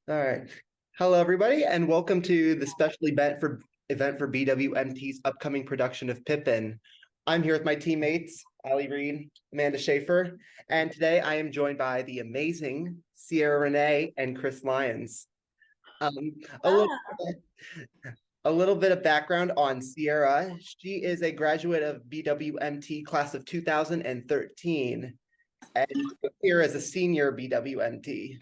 All right. Hello, everybody, and welcome to the special event for BWMT's upcoming production of Pippin. I'm here with my teammates, Ali Reed, Amanda Schaefer, and today I am joined by the amazing Ciara Reneé and Kris Lyons. Um, a little a little bit of background on Ciara. She is a graduate of BWMT class of 2013, and here as a senior BWMT.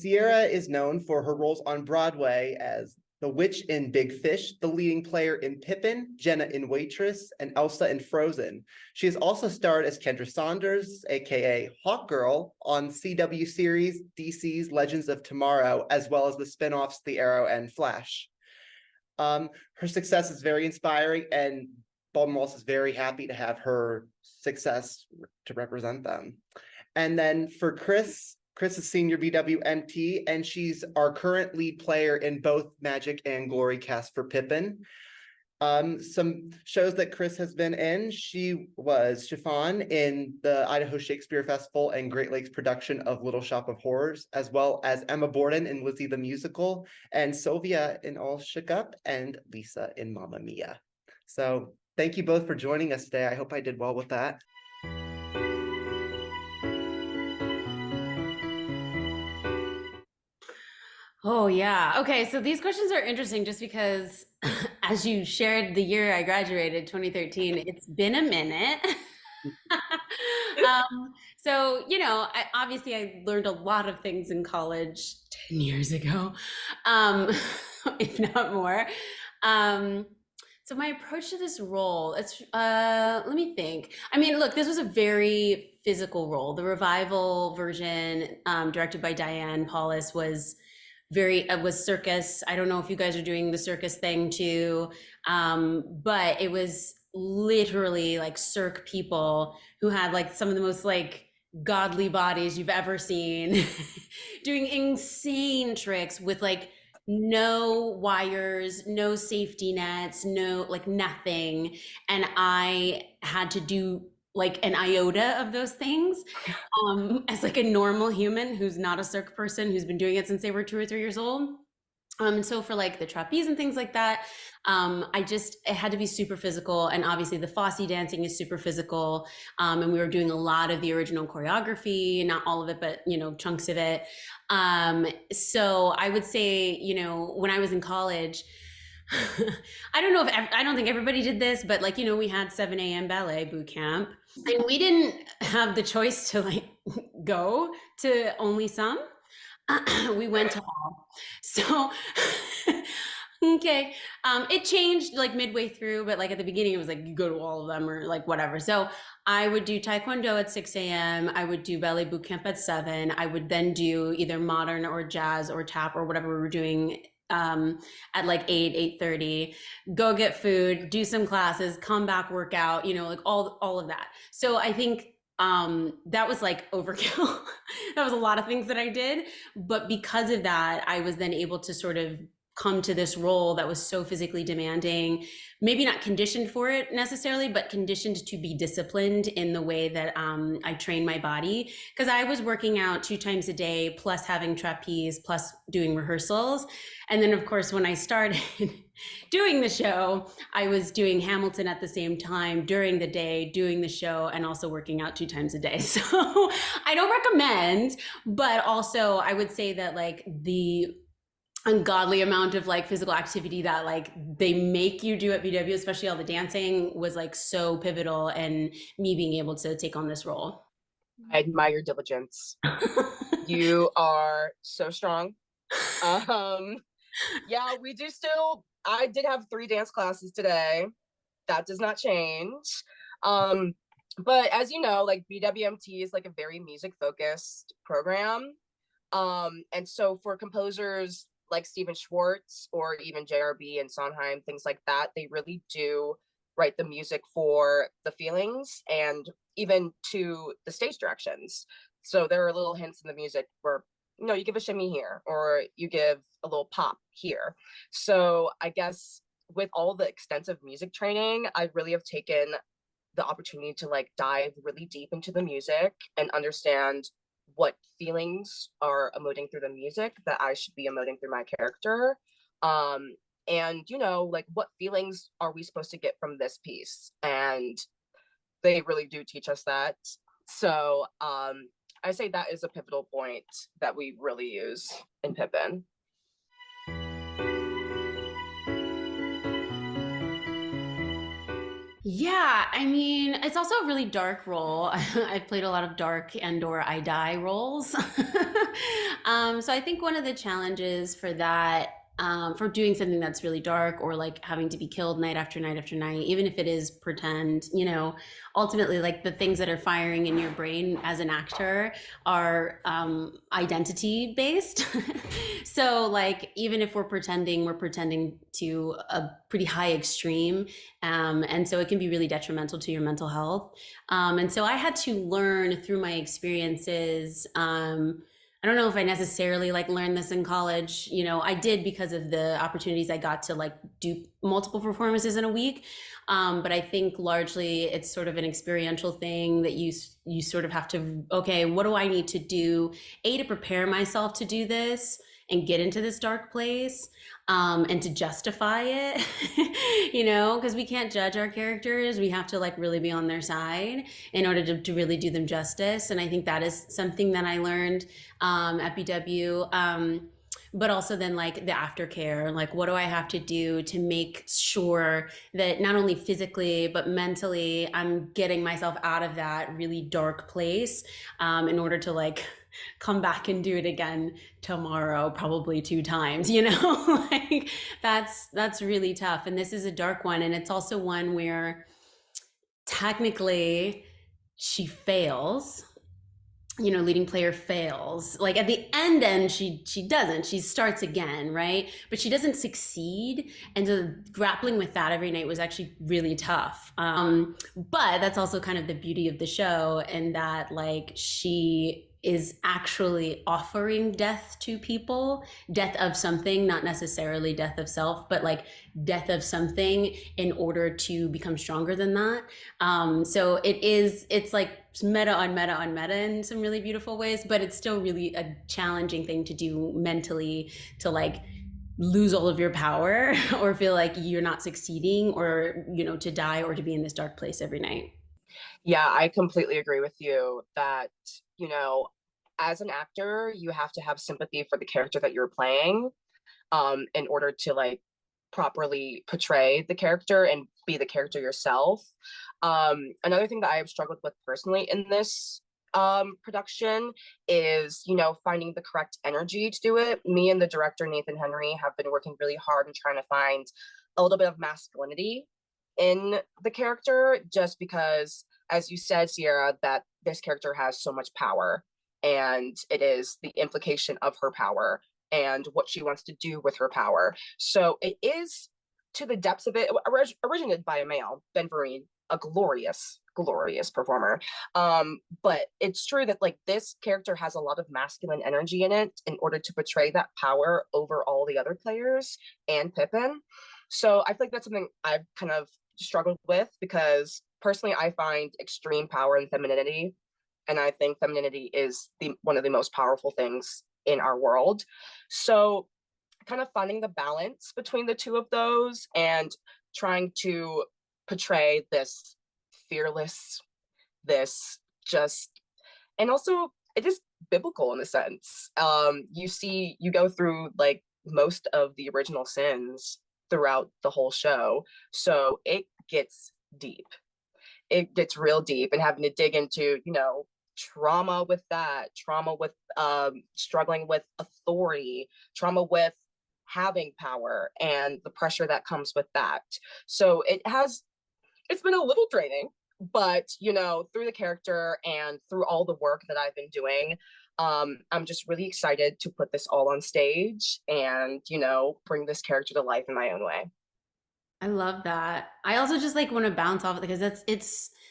Ciara is known for her roles on Broadway as the witch in Big Fish, the leading player in Pippin, Jenna in Waitress, and Elsa in Frozen. She has also starred as Kendra Saunders, aka Hawkgirl, on CW series DC's Legends of Tomorrow, as well as the spin-offs The Arrow and Flash. Her success is very inspiring, and Borden is very happy to have her success to represent them. And then for Kris is senior BWMT, and she's our current lead player in both Magic and Glory cast for Pippin. Some shows that Kris has been in: she was Chiffon in the Idaho Shakespeare Festival and Great Lakes production of Little Shop of Horrors, as well as Emma Borden in LIZZIE the Musical, and Sylvia in All Shook Up, and Lisa in Mamma Mia. So thank you both for joining us today. I hope I did well with that. Oh, yeah. Okay, so these questions are interesting just because as you shared the year I graduated, 2013, it's been a minute. Obviously I learned a lot of things in college 10 years ago, um, if not more. So my approach to this role, let me think. I mean, look, this was a very physical role. The revival version, directed by Diane Paulus, was circus. I don't know if you guys are doing the circus thing too, but it was literally like circ people who had like some of the most like godly bodies you've ever seen doing insane tricks with like no wires, no safety nets, no like nothing. And I had to do like an iota of those things as like a normal human who's not a circ person who's been doing it since they were 2 or 3 years old. And so for like the trapeze and things like that, it had to be super physical. And obviously the Fosse dancing is super physical. And we were doing a lot of the original choreography, not all of it, but, chunks of it. So I would say, when I was in college, I don't think everybody did this, but like, we had 7 a.m. ballet boot camp and we didn't have the choice to like go to only some. We went to all. So, okay. It changed like midway through, but like at the beginning, it was like you go to all of them or like whatever. So I would do Taekwondo at 6 a.m. I would do ballet boot camp at 7. I would then do either modern or jazz or tap or whatever we were doing at like 8:30, go get food, do some classes, come back, work out, like all of that. So I think that was like overkill. That was a lot of things that I did, but because of that, I was then able to sort of come to this role that was so physically demanding, maybe not conditioned for it necessarily, but conditioned to be disciplined in the way that I train my body. Because I was working out 2 times a day, plus having trapeze, plus doing rehearsals. And then, of course, when I started doing the show, I was doing Hamilton at the same time during the day, doing the show, and also working out 2 times a day. So I don't recommend, but also I would say that like the ungodly amount of like physical activity that like they make you do at BW, especially all the dancing, was like so pivotal in me being able to take on this role. I admire your diligence. You are so strong. Yeah, I did have 3 dance classes today. That does not change. But as you know, like BWMT is like a very music focused program. And so for composers like Stephen Schwartz or even JRB and Sondheim, things like that, they really do write the music for the feelings and even to the stage directions. So there are little hints in the music where, you give a shimmy here or you give a little pop here. So I guess with all the extensive music training, I really have taken the opportunity to like dive really deep into the music and understand what feelings are emoting through the music that I should be emoting through my character. And like what feelings are we supposed to get from this piece? And they really do teach us that. So I say that is a pivotal point that we really use in Pippin. Yeah, I mean, it's also a really dark role. I've played a lot of dark and/or I die roles. So I think one of the challenges for that, for doing something that's really dark or like having to be killed night after night after night, even if it is pretend, ultimately like the things that are firing in your brain as an actor are identity based. So like even if we're pretending to a pretty high extreme, and so it can be really detrimental to your mental health. And so I had to learn through my experiences. I don't know if I necessarily like learned this in college. I did because of the opportunities I got to like do multiple performances in a week. But I think largely it's sort of an experiential thing that you sort of have to, okay, what do I need to do, to prepare myself to do this and get into this dark place, and to justify it, because we can't judge our characters. We have to like really be on their side in order to really do them justice. And I think that is something that I learned at BW. But also then like the aftercare, like what do I have to do to make sure that not only physically but mentally I'm getting myself out of that really dark place, in order to like come back and do it again tomorrow, probably 2 times, like that's really tough. And this is a dark one, and it's also one where technically she fails, leading player fails. Like at the end she doesn't. She starts again, right? But she doesn't succeed. And so grappling with that every night was actually really tough. But that's also kind of the beauty of the show, and that like she is actually offering death to people, death of something, not necessarily death of self, but like death of something in order to become stronger than that. So it's like meta on meta on meta in some really beautiful ways, but it's still really a challenging thing to do mentally, to like lose all of your power or feel like you're not succeeding, or, to die or to be in this dark place every night. Yeah, I completely agree with you that, as an actor, you have to have sympathy for the character that you're playing, in order to like properly portray the character and be the character yourself. Another thing that I have struggled with personally in this production is, finding the correct energy to do it. Me and the director, Nathan Henry, have been working really hard and trying to find a little bit of masculinity in the character, just because, as you said, Ciara, that this character has so much power, and it is the implication of her power and what she wants to do with her power. So it is, to the depths of it, originated by a male, Ben Vereen, a glorious performer. But it's true that like this character has a lot of masculine energy in it in order to portray that power over all the other players and Pippin. So I feel like that's something I've kind of struggled with, because personally I find extreme power in femininity, and I think femininity is one of the most powerful things in our world. So kind of finding the balance between the two of those and trying to portray this fearless, this just, and also it is biblical in a sense. You go through like most of the original sins throughout the whole show, so it gets deep. It gets real deep, and having to dig into, trauma with that, trauma with struggling with authority, trauma with having power and the pressure that comes with that. So it's been a little draining, but through the character and through all the work that I've been doing, I'm just really excited to put this all on stage and bring this character to life in my own way. I love that. I also just like want to bounce off it, because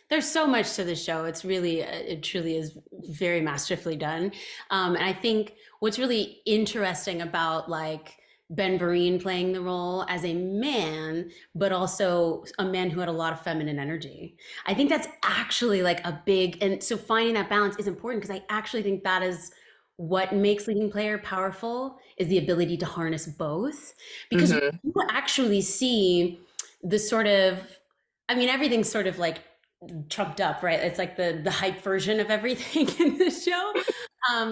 there's so much to the show. It's really, it truly is very masterfully done. And I think what's really interesting about like Ben Vereen playing the role as a man, but also a man who had a lot of feminine energy. I think that's actually like a big, and so finding that balance is important because I actually think that is what makes leading player powerful is the ability to harness both. Because Mm-hmm. you actually see the sort of, I mean, everything's sort of like trumped up, right? It's like the hype version of everything in the show.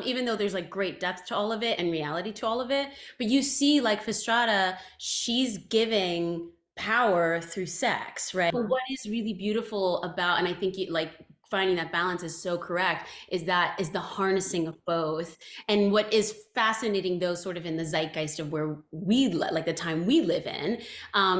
Even though there's like great depth to all of it and reality to all of it. But you see, like Fistrata, she's giving power through sex, right? But what is really beautiful about, and I think like finding that balance is so correct, is that is the harnessing of both. And what is fascinating, though, sort of in the zeitgeist of where we like the time we live in,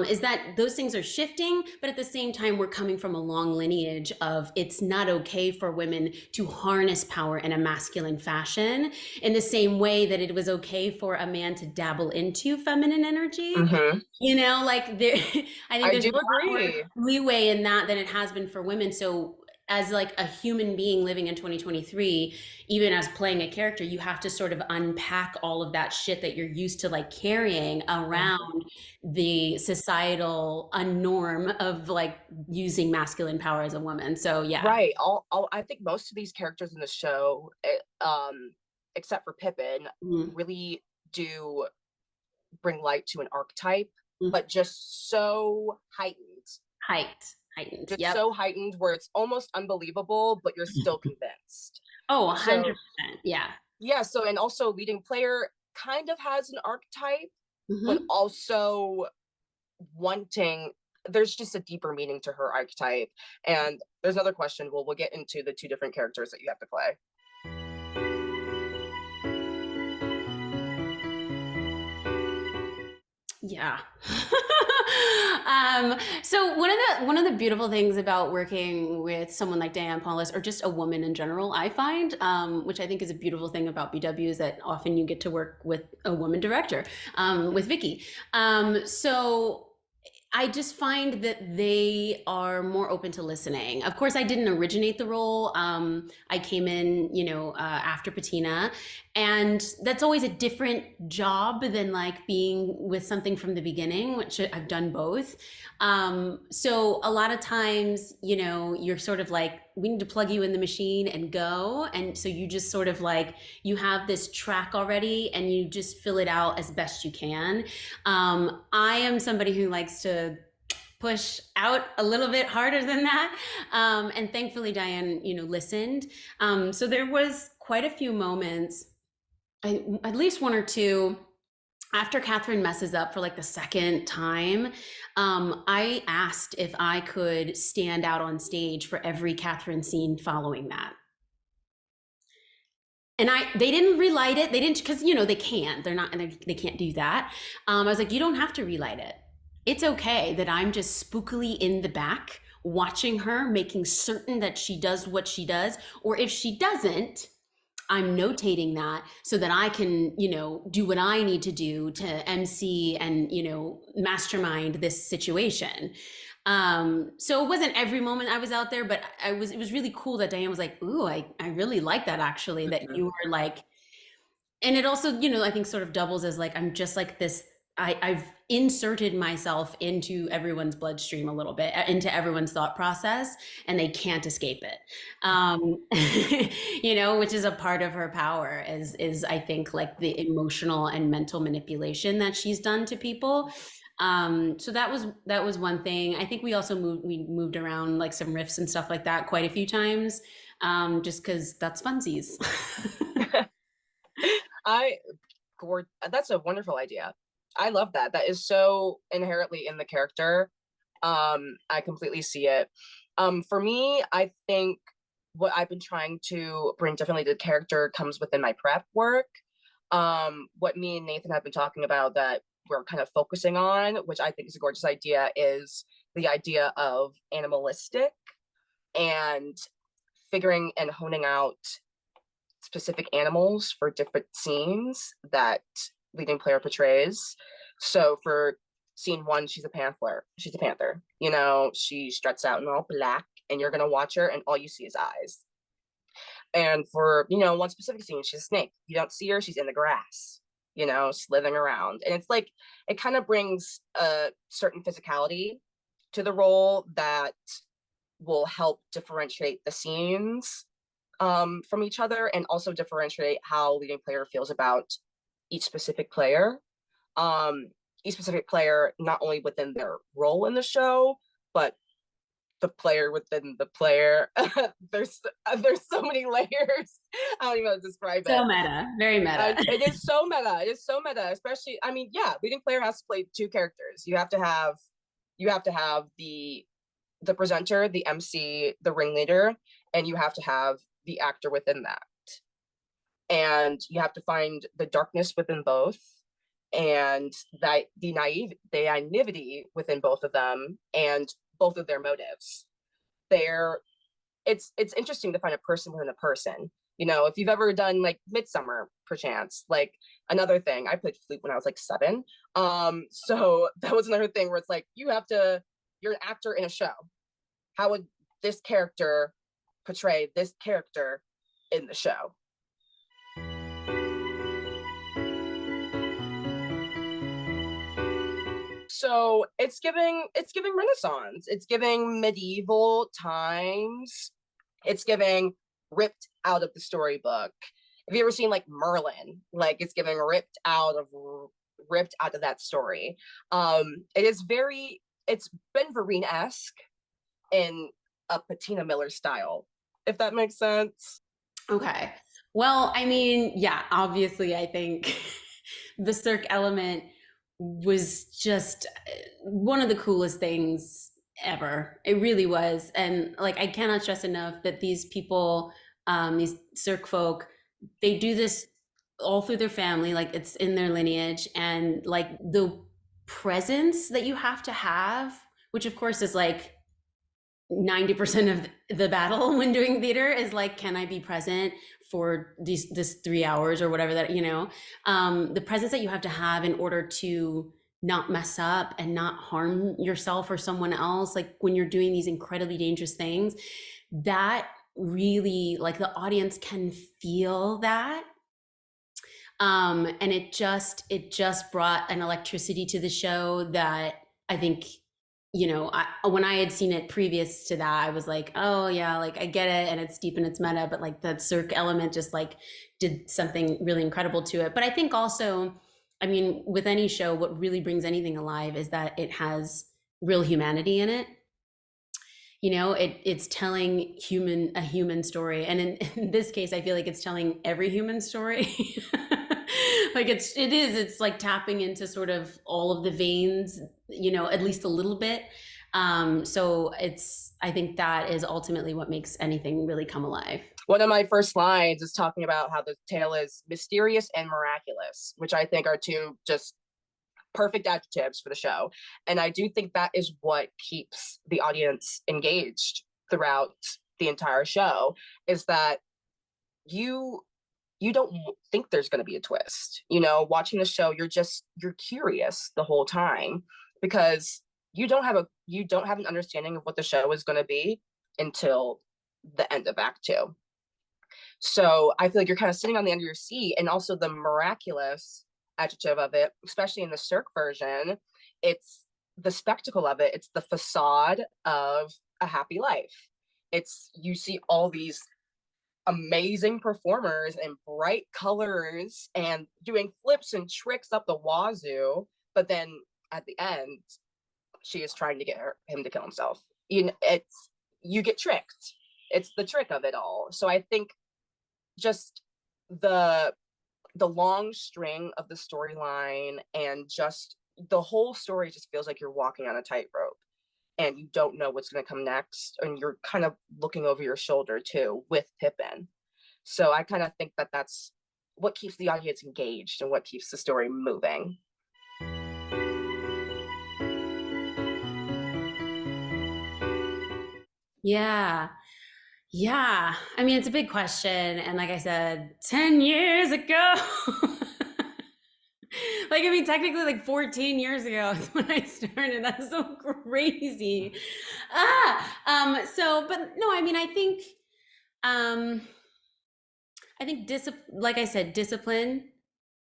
is that those things are shifting, but at the same time, we're coming from a long lineage of it's not okay for women to harness power in a masculine fashion, in the same way that it was okay for a man to dabble into feminine energy. Mm-hmm. You know, like there, I think I there's do a lot more agree. leeway in that than it has been for women. So as like a human being living in 2023, even as playing a character, you have to sort of unpack all of that shit that you're used to like carrying around the societal norm of like using masculine power as a woman. So yeah. Right. I think most of these characters in the show, except for Pippin, Mhm. really do bring light to an archetype, Mhm. but just so heightened. Heightened. Just Yep. so heightened where it's almost unbelievable, but you're still convinced. Oh, So 100%. Yeah. yeah, so and also leading player kind of has an archetype, but Hmm. also wanting there's just a deeper meaning to her archetype. And there's another question. Well, we'll get into the two different characters that you have to play. Yeah. So one of the beautiful things about working with someone like Diane Paulus, or just a woman in general, I find, which I think is a beautiful thing about BW, is that often you get to work with a woman director, with Vicky. So I just find that they are more open to listening. Of course, I didn't originate the role. I came in, after Patina, and that's always a different job than like being with something from the beginning, which I've done both. So a lot of times, you're sort of like, we need to plug you in the machine and go. And so you just sort of like, you have this track already and you just fill it out as best you can. I am somebody who likes to push out a little bit harder than that. And thankfully, Diane, listened. So there was quite a few moments, at least one or two, after Catherine messes up for like the second time. I asked if I could stand out on stage for every Catherine scene following that. And they didn't relight it. They didn't, because they can't. They're not, they can't do that. I was like, you don't have to relight it. It's okay that I'm just spookily in the back watching her, making certain that she does what she does. Or if she doesn't, I'm notating that so that I can, do what I need to do to MC and, mastermind this situation. So it wasn't every moment I was out there, but it was really cool that Diane was like, ooh, I really like that actually, that you were like, and it also, I think sort of doubles as like, I'm just like this. I've inserted myself into everyone's bloodstream a little bit, into everyone's thought process, and they can't escape it. Which is a part of her power is I think like the emotional and mental manipulation that she's done to people. So that was one thing. I think we also moved around like some riffs and stuff like that quite a few times, just because that's funsies. That's a wonderful idea. I love that. That is so inherently in the character. I completely see it. For me, I think what I've been trying to bring differently to the character comes within my prep work. What me and Nathan have been talking about that we're kind of focusing on, which I think is a gorgeous idea, is the idea of animalistic and figuring and honing out specific animals for different scenes that leading player portrays. So for scene one, she's a panther. She struts out in all black, and you're gonna watch her, and all you see is eyes. And for one specific scene, she's a snake. You don't see her; she's in the grass. you know, slithering around. And it's like, it kind of brings a certain physicality to the role that will help differentiate the scenes from each other, and also differentiate how leading player feels about each specific player. Each specific player, not only within their role in the show, but the player within the player. there's so many layers. I don't even know how to describe So it. meta, very meta. It is so meta. It is so meta, especially, I mean, yeah, leading player has to play two characters. You have to have the presenter, the MC, the ringleader, and you have to have the actor within that. And you have to find the darkness within both, and that the naivety within both of them, and both of their motives. It's interesting to find a person within a person. You know, if you've ever done like Midsummer, perchance, like another thing, I played flute when I was like 7. So that was another thing where it's like, you're an actor in a show. How would this character portray this character in the show? So it's giving Renaissance. It's giving medieval times. It's giving ripped out of the storybook. Have you ever seen like Merlin? Like, it's giving ripped out of that story. It's Ben Vereen-esque in a Patina Miller style, if that makes sense. Okay. Well, I mean, yeah, obviously, I think the Cirque element was just one of the coolest things ever. It really was. And like, I cannot stress enough that these people, these Cirque folk, they do this all through their family, like it's in their lineage. And like the presence that you have to have, which of course is like 90% of the battle when doing theater, is like, can I be present for this 3 hours or whatever that, you know, the presence that you have to have in order to not mess up and not harm yourself or someone else, like when you're doing these incredibly dangerous things, that really, like, the audience can feel that. And it just brought an electricity to the show that I think, you know, when I had seen it previous to that, I was like, oh yeah, like I get it, and it's deep and it's meta, but like that Cirque element just like did something really incredible to it. But I think also, I mean, with any show, what really brings anything alive is that it has real humanity in it. You know, it's telling a human story, and in this case, I feel like it's telling every human story. Like it's like tapping into sort of all of the veins, you know, at least a little bit. So I think that is ultimately what makes anything really come alive. One of my first lines is talking about how the tale is mysterious and miraculous, which I think are two just perfect adjectives for the show. And I do think that is what keeps the audience engaged throughout the entire show, is that you don't think there's going to be a twist. You know, watching the show, you're curious the whole time, because you don't have an understanding of what the show is going to be until the end of Act 2. So I feel like you're kind of sitting on the end of your seat. And also the miraculous adjective of it, especially in the Cirque version, it's the spectacle of it. It's the facade of a happy life. You see all these amazing performers in bright colors and doing flips and tricks up the wazoo, but then at the end, she is trying to get him to kill himself. You get tricked. It's the trick of it all. So I think just the long string of the storyline, and just the whole story just feels like you're walking on a tightrope, and you don't know what's going to come next, and you're kind of looking over your shoulder too with Pippin. So I kind of think that that's what keeps the audience engaged and what keeps the story moving. Yeah. Yeah. I mean, it's a big question. And like I said, 10 years ago, like, I mean, technically like 14 years ago is when I started. That's so crazy. But no, I mean, I think like I said, discipline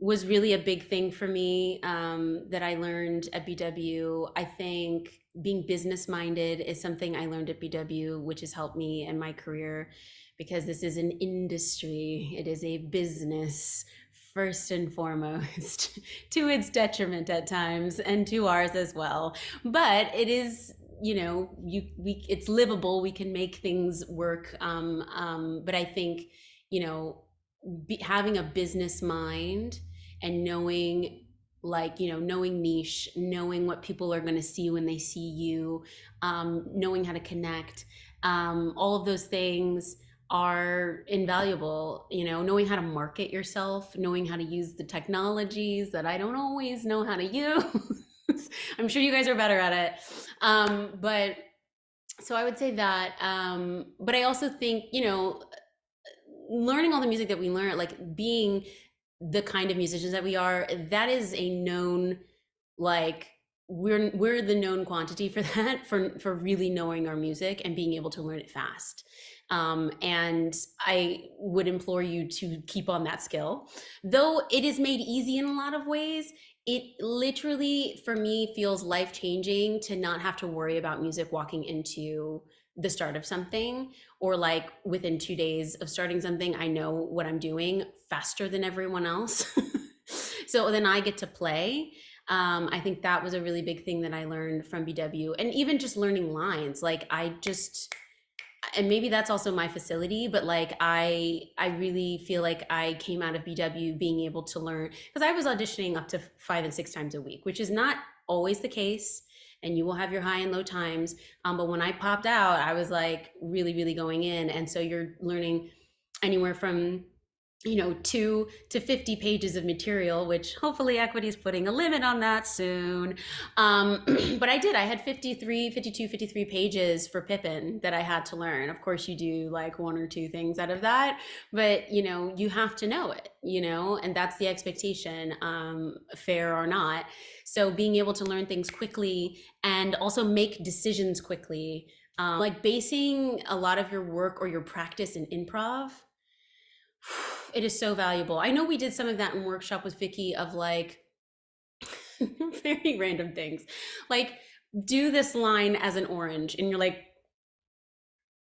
was really a big thing for me, that I learned at BW. I think being business minded is something I learned at BW, which has helped me in my career because this is an industry, it is a business first and foremost, to its detriment at times and to ours as well. But it is, it's livable. We can make things work. But I think, having a business mind and knowing, knowing niche, knowing what people are going to see when they see you, knowing how to connect, all of those things are invaluable. Knowing how to market yourself, knowing how to use the technologies that I don't always know how to use. I'm sure you guys are better at it. But so I would say that, but I also think, learning all the music that we learn, like being the kind of musicians that we are, that is a known, like, we're the known quantity for that, for really knowing our music and being able to learn it fast. And I would implore you to keep on that skill. Though it is made easy in a lot of ways, it literally, for me, feels life-changing to not have to worry about music walking into the start of something, or like within 2 days of starting something, I know what I'm doing faster than everyone else. So then I get to play. I think that was a really big thing that I learned from BW, and even just learning lines. Like and maybe that's also my facility, but like I really feel like I came out of BW being able to learn, because I was auditioning up to 5 and 6 times a week, which is not always the case, and you will have your high and low times. But when I popped out, I was like really, really going in. And so you're learning anywhere from 2 to 50 pages of material, which hopefully Equity is putting a limit on that soon. But I had 52, 53 pages for Pippin that I had to learn. Of course you do like 1 or 2 things out of that, but you have to know it, and that's the expectation, fair or not. So being able to learn things quickly and also make decisions quickly, like basing a lot of your work or your practice in improv, it is so valuable. I know we did some of that in workshop with Vicky, of like very random things, like do this line as an orange, and you're like,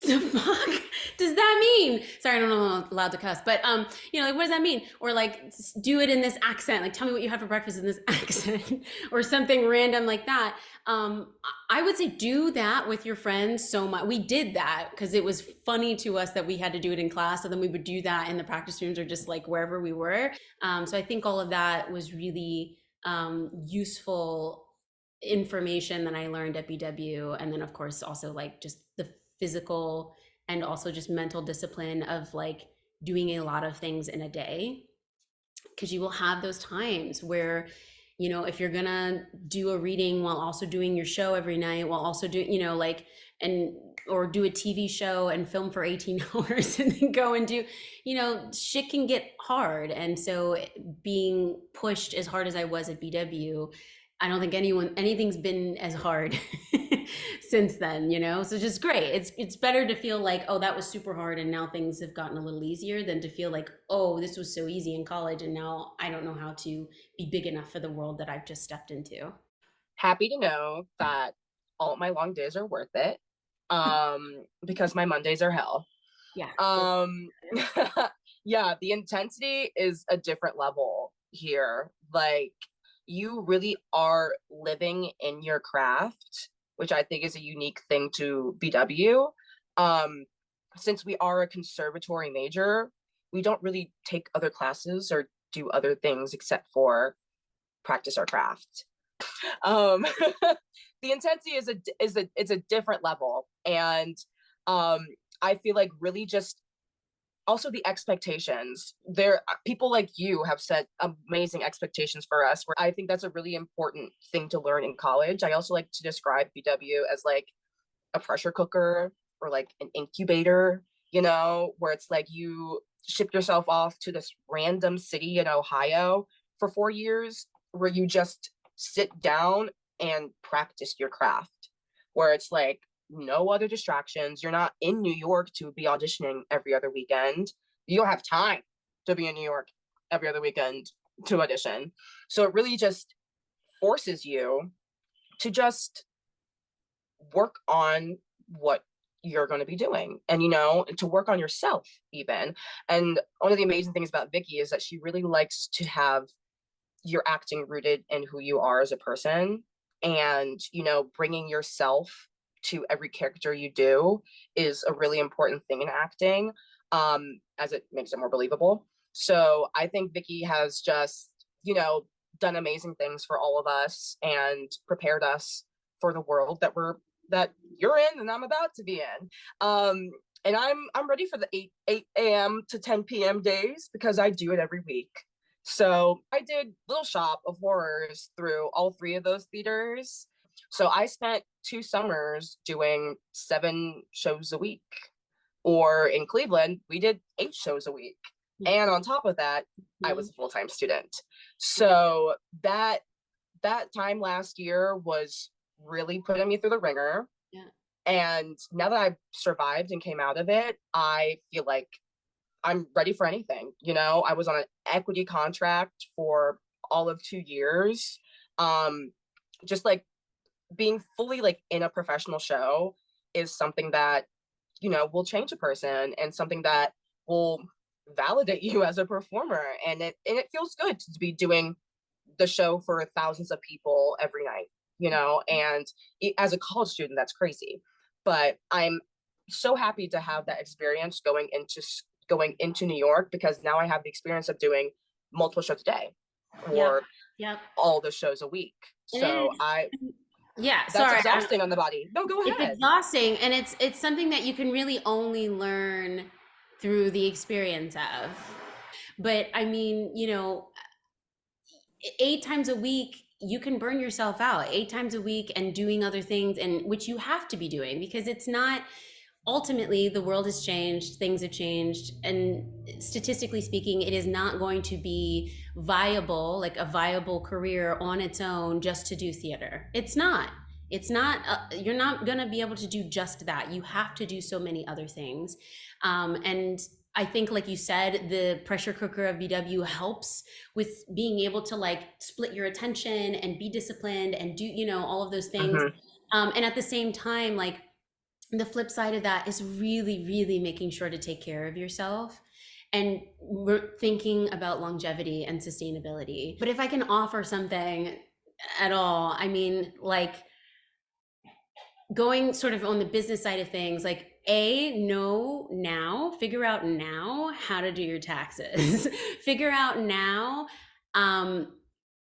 the fuck does that mean? Sorry, I don't know if I'm allowed to cuss, but like, what does that mean? Or like, do it in this accent, like tell me what you have for breakfast in this accent, or something random like that. I would say do that with your friends so much. We did that because it was funny to us that we had to do it in class, and then we would do that in the practice rooms or just like wherever we were. So I think all of that was really useful information that I learned at BW. And then of course also like just the physical and also just mental discipline of like doing a lot of things in a day, because you will have those times where if you're gonna do a reading while also doing your show every night, while also doing or do a TV show and film for 18 hours and then go and do, shit can get hard. And so being pushed as hard as I was at BW, I don't think anything's been as hard since then, so just great. It's better to feel like, oh, that was super hard and now things have gotten a little easier, than to feel like, oh, this was so easy in college and now I don't know how to be big enough for the world that I've just stepped into. Happy to know that all my long days are worth it, because my Mondays are hell. Yeah. Yeah, the intensity is a different level here. Like, you really are living in your craft, which I think is a unique thing to BW. Since we are a conservatory major, we don't really take other classes or do other things except for practice our craft. The intensity is a different level, and I feel like really just also the expectations. People like you have set amazing expectations for us, where I think that's a really important thing to learn in college. I also like to describe BW as like a pressure cooker or like an incubator, where it's like you ship yourself off to this random city in Ohio for 4 years, where you just sit down and practice your craft, where it's like no other distractions. You're not in New York to be auditioning every other weekend. You don't have time to be in New York every other weekend. to audition. So it really just forces you to just work on what you're going to be doing, and to work on yourself even. And one of the amazing things about Vicky is that she really likes to have your acting rooted in who you are as a person, and bringing yourself to every character you do is a really important thing in acting, as it makes it more believable. So I think Vicky has just done amazing things for all of us and prepared us for the world that you're in and I'm about to be in. And I'm ready for the 8 a.m. to 10 p.m. days, because I do it every week. So I did Little Shop of Horrors through all 3 of those theaters. So I spent 2 summers doing 7 shows a week. Or in Cleveland, we did 8 shows a week. And on top of that, I was a full-time student. So that time last year was really putting me through the ringer. Yeah. And now that I've survived and came out of it, I feel like I'm ready for anything. I was on an equity contract for all of 2 years. Just like being fully like in a professional show is something that, will change a person, and something that will validate you as a performer. And it feels good to be doing the show for thousands of people every night, and as a college student, that's crazy. But I'm so happy to have that experience going into New York, because now I have the experience of doing multiple shows a day, or all the shows a week. So that's exhausting on the body. No, go ahead. It's exhausting, and it's something that you can really only learn through the experience of. But I mean, 8 times a week, you can burn yourself out 8 times a week and doing other things, and which you have to be doing, because it's not, ultimately the world has changed, things have changed, and statistically speaking, it is not going to be viable, like a viable career on its own, just to do theater. It's not you're not going to be able to do just that. You have to do so many other things. And I think, like you said, the pressure cooker of BW helps with being able to like split your attention and be disciplined and do, all of those things. And at the same time, like, the flip side of that is really, really making sure to take care of yourself, and we're thinking about longevity and sustainability. But if I can offer something at all, I mean, like, going sort of on the business side of things, like, figure out now how to do your taxes. Figure out now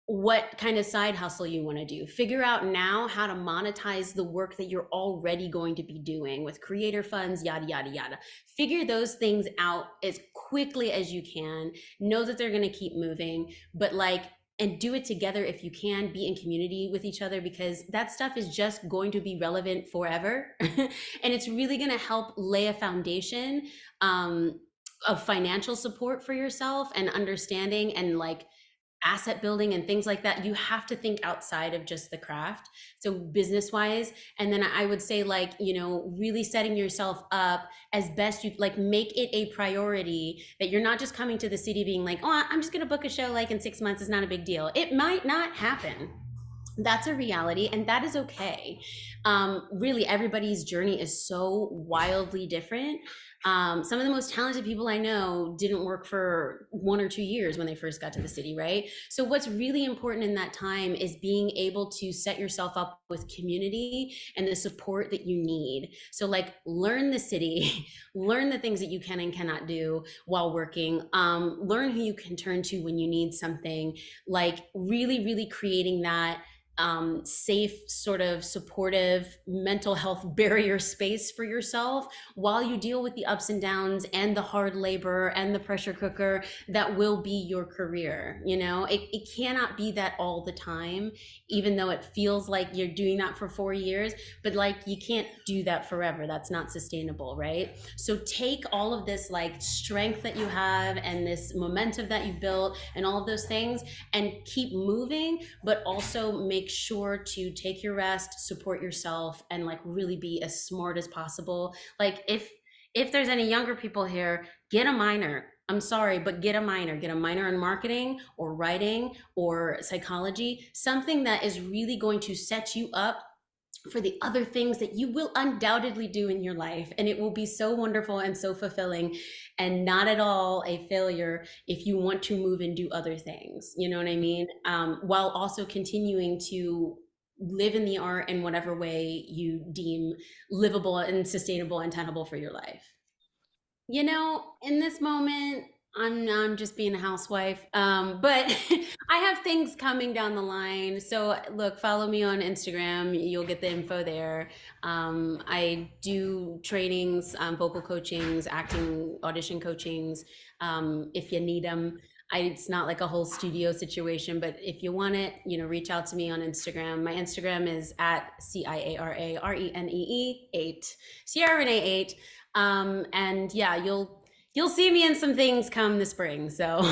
what kind of side hustle you want to do. Figure out now how to monetize the work that you're already going to be doing with creator funds, yada, yada, yada. Figure those things out as quickly as you can. Know that they're going to keep moving, but and do it together if you can. Be in community with each other, because that stuff is just going to be relevant forever. And it's really going to help lay a foundation of financial support for yourself, and understanding, and like asset building and things like that. You have to think outside of just the craft, so business wise. And then I would say, like, really setting yourself up as best you like, make it a priority that you're not just coming to the city being like, oh, I'm just gonna book a show like in 6 months, it's not a big deal. It might not happen. That's a reality, and that is okay. Really, everybody's journey is so wildly different. Some of the most talented people I know didn't work for 1 or 2 years when they first got to the city, right? So what's really important in that time is being able to set yourself up with community and the support that you need. So like, learn the city, learn the things that you can and cannot do while working, learn who you can turn to when you need something, like really, really creating that safe, sort of supportive mental health barrier space for yourself while you deal with the ups and downs and the hard labor and the pressure cooker that will be your career. It cannot be that all the time, even though it feels like you're doing that for 4 years, but like, you can't do that forever. That's not sustainable, right? So take all of this like strength that you have and this momentum that you've built and all of those things, and keep moving, but also make sure to take your rest, support yourself, and like really be as smart as possible. Like, if there's any younger people here, get a minor, I'm sorry, but get a minor in marketing or writing or psychology, something that is really going to set you up for the other things that you will undoubtedly do in your life. And it will be so wonderful and so fulfilling and not at all a failure if you want to move and do other things. You know what I mean? While also continuing to live in the art in whatever way you deem livable and sustainable and tenable for your life. You know, in this moment, I'm just being a housewife. But I have things coming down the line. So look, follow me on Instagram. You'll get the info there. I do trainings, vocal coachings, acting, audition coachings, if you need them. It's not like a whole studio situation, but if you want it, you know, reach out to me on Instagram. My Instagram is at CIARARENEE 8, Ciara Reneé 8. And yeah, you'll see me in some things come the spring. So